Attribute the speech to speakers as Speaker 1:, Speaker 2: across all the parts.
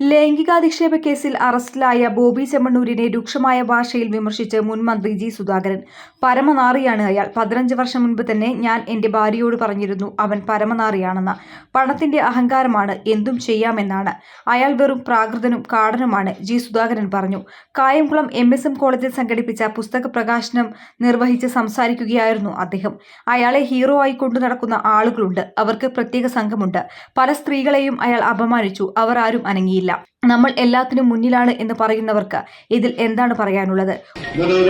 Speaker 1: ലൈംഗികാധിക്ഷേപ കേസിൽ അറസ്റ്റിലായ ബോബി ചെമ്മണ്ണൂരിനെ രൂക്ഷമായ ഭാഷയിൽ വിമർശിച്ച് മുൻ മന്ത്രി ജി സുധാകരൻ. പരമനാറിയാണ് അയാൾ. 15 വർഷം മുൻപ് തന്നെ ഞാൻ എന്റെ ഭാര്യയോട് പറഞ്ഞിരുന്നു അവൻ പരമനാറിയാണെന്ന്. പണത്തിന്റെ അഹങ്കാരമാണ്, എന്തും ചെയ്യാമെന്നാണ്. അയാൾ വെറും പ്രാകൃതനും കാടനുമാണ്, ജി സുധാകരൻ പറഞ്ഞു. കായംകുളം MSM കോളേജിൽ സംഘടിപ്പിച്ച പുസ്തക പ്രകാശനം നിർവഹിച്ച് സംസാരിക്കുകയായിരുന്നു അദ്ദേഹം. അയാളെ ഹീറോ ആയി കൊണ്ടു നടക്കുന്ന ആളുകളുണ്ട്, അവർക്ക് പ്രത്യേക സംഘമുണ്ട്. പല സ്ത്രീകളെയും അയാൾ അപമാനിച്ചു, അവർ ആരും അനങ്ങിയില്ല. നമ്മൾ എല്ലാത്തിനും മുന്നിലാണ് എന്ന് പറയുന്നവർക്ക് ഇതിൽ എന്താണ് പറയാനുള്ളത്?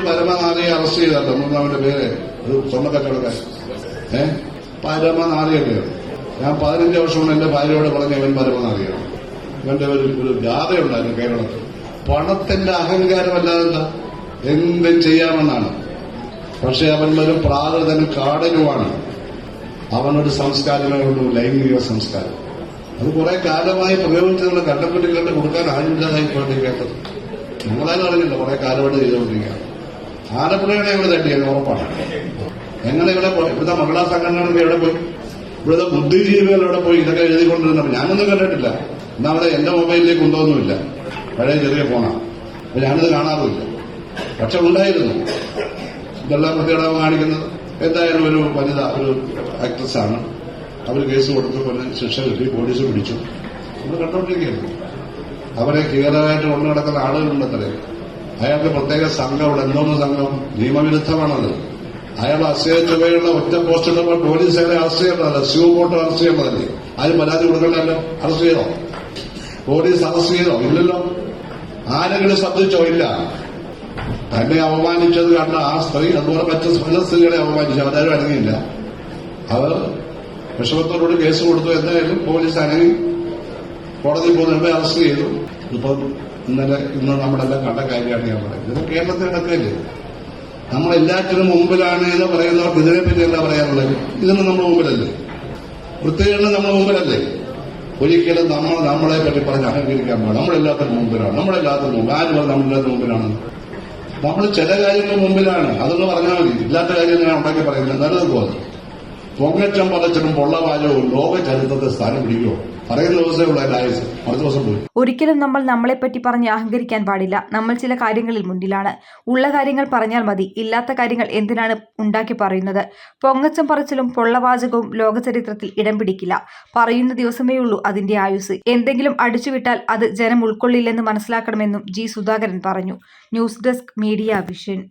Speaker 2: പരമനാരിയെ അറസ്റ്റ് ചെയ്താട്ടോ പേര് പരമനാരിയൊക്കെയാണ്. ഞാൻ 15 വർഷം കൊണ്ട് എന്റെ ഭാര്യയോട് പറഞ്ഞ ഇവൻ പരമനാരിയാണ്. ഇവന്റെ ഒരു ജാഥയുണ്ടായിരുന്നു കേരളത്തിൽ. പണത്തിന്റെ അഹങ്കാരമല്ലാതെ എന്തും ചെയ്യാമെന്നാണ്. പക്ഷെ അവൻ ഒരു പ്രാകൃതനും കാടനുമാണ്. അവനൊരു സംസ്കാരമേ ഉള്ളൂ, ലൈംഗിക സംസ്കാരം. അത് കുറെ കാലമായി പ്രയോഗിച്ചുള്ള കണ്ടപ്പെട്ടികളുടെ കൊടുക്കാൻ ആരുമില്ലാതായി പോയിക്കൊണ്ടിരിക്കേണ്ടത്. നമ്മളാരും അറിയില്ല, കുറെ കാലമായിട്ട് ചെയ്തുകൊണ്ടിരിക്കുക. ആലപ്പുഴയാണ് ഞങ്ങൾ തട്ടിയത്, ഉറപ്പാണ്. ഞങ്ങൾ ഇവിടുത്തെ മഹിളാ സംഘടനകളൊക്കെ എവിടെ പോയി, ഇവിടുത്തെ ബുദ്ധിജീവികൾ എവിടെ പോയി ഇതൊക്കെ എഴുതിക്കൊണ്ടിരുന്നപ്പോൾ ഞാനൊന്നും കണ്ടിട്ടില്ല. എന്നാ അവിടെ എന്റെ മൊബൈലിലേക്ക് കൊണ്ടുവന്നുമില്ല, പഴയ ചെറിയ ഫോണാണ്. അപ്പൊ ഞാനിത് കാണാറുമില്ല. പക്ഷെ ഉണ്ടായിരുന്നു. ഇതെല്ലാം പ്രതികളാവ് കാണിക്കുന്നത്. എന്തായാലും ഒരു വനിത, ഒരു ആക്ട്രസാണ്. അവർ കേസ് കൊടുത്തപ്പോൾ ശിക്ഷ കിട്ടി, പോലീസ് പിടിച്ചു. നമ്മൾ കണ്ടോണ്ടിരിക്കുകയായിരുന്നു. അവരെ ക്ലിയറായിട്ട് കൊണ്ടു നടക്കുന്ന ആളുകളുണ്ടത്രേ. അയാൾക്ക് പ്രത്യേക സംഘം ഇവിടെ. എന്തോന്ന് സംഘം? നിയമവിരുദ്ധമാണത്. അയാൾ അസഹ്യ ചുവയുള്ള ഒറ്റ പോസ്റ്റ് ഇടുമ്പോൾ പോലീസ് അയാളെ അറസ്റ്റ് ചെയ്യേണ്ടതല്ല, സ്യൂ പോട്ട് അറസ്റ്റ് ചെയ്യേണ്ടതല്ലേ? ആരും പരാതി കൊടുക്കണ്ടല്ലോ. അറസ്റ്റ് ചെയ്തോ? പോലീസ് അറസ്റ്റ് ചെയ്തോ? ഇല്ലല്ലോ. ആരെങ്കിലും ശ്രദ്ധിച്ചോ? ഇല്ല. തന്നെ അപമാനിച്ചത് കണ്ട ആ സ്ത്രീ, അതുപോലെ മറ്റു പല സ്ത്രീകളെ അപമാനിച്ചു, അവരാരും അടങ്ങിയില്ല. അവർ വിഷമത്തോടുകൂടി കേസ് കൊടുത്തു. എന്തായാലും പോലീസ് അനങ്ങി കോടതിയിൽ പോകുന്നതിനെ അറസ്റ്റ് ചെയ്തു. ഇപ്പം ഇന്ന് നമ്മളെല്ലാം കണ്ട കാര്യമാണ് ഞാൻ പറയുന്നത്. ഇത് കേരളത്തിൽ നടക്കില്ലേ? നമ്മളെല്ലാറ്റിനും മുമ്പിലാണ് എന്ന് പറയുന്നവർക്ക് ഇതിനെപ്പറ്റി എന്താ പറയാനുള്ളത്? ഇതിന് നമ്മൾ മുമ്പിലല്ലേ? വൃത്തികളിലും നമ്മൾ മുമ്പിലല്ലേ? ഒരിക്കലും നമ്മളെ പറ്റി പറഞ്ഞ് അഹങ്കരിക്കാൻ പാടില്ല. നമ്മളെല്ലാത്തിനും മുമ്പിലാണ്. നമ്മളെല്ലാത്തിനും മുമ്പ് ആര് പറഞ്ഞ് നമ്മളെല്ലാത്തിനും മുമ്പിലാണ്? നമ്മൾ ചില കാര്യങ്ങൾ മുമ്പിലാണ്. അതൊന്ന് പറഞ്ഞാൽ മതി. ഇല്ലാത്ത കാര്യം ഞാൻ ഉണ്ടാക്കി പറയുന്നത് നല്ലതുപോലെ. പൊങ്ങച്ചം പതച്ചതും പൊള്ളവാചവും ലോക ചരിത്രത്തെ സ്ഥാനം പിടിക്കുമോ? പറയുന്ന ദിവസമേ ഉള്ള ആയുസ്, അടുത്ത ദിവസം പോയി.
Speaker 1: ഒരിക്കലും നമ്മൾ നമ്മളെപ്പറ്റി പറഞ്ഞ് അഹങ്കരിക്കാൻ പാടില്ല. നമ്മൾ ചില കാര്യങ്ങളിൽ മുന്നിലാണ്. ഉള്ള കാര്യങ്ങൾ പറഞ്ഞാൽ മതി. ഇല്ലാത്ത കാര്യങ്ങൾ എന്തിനാണ് ഉണ്ടാക്കി പറയുന്നത്? പൊങ്ങച്ചം പറച്ചിലും പൊള്ളവാചകവും ലോക ചരിത്രത്തിൽ ഇടം പിടിക്കില്ല. പറയുന്ന ദിവസമേ ഉള്ളൂ അതിന്റെ ആയുസ്. എന്തെങ്കിലും അടിച്ചുവിട്ടാൽ അത് ജനം ഉൾക്കൊള്ളില്ലെന്ന് മനസ്സിലാക്കണമെന്നും ജി സുധാകരൻ പറഞ്ഞു. News desk, media vision.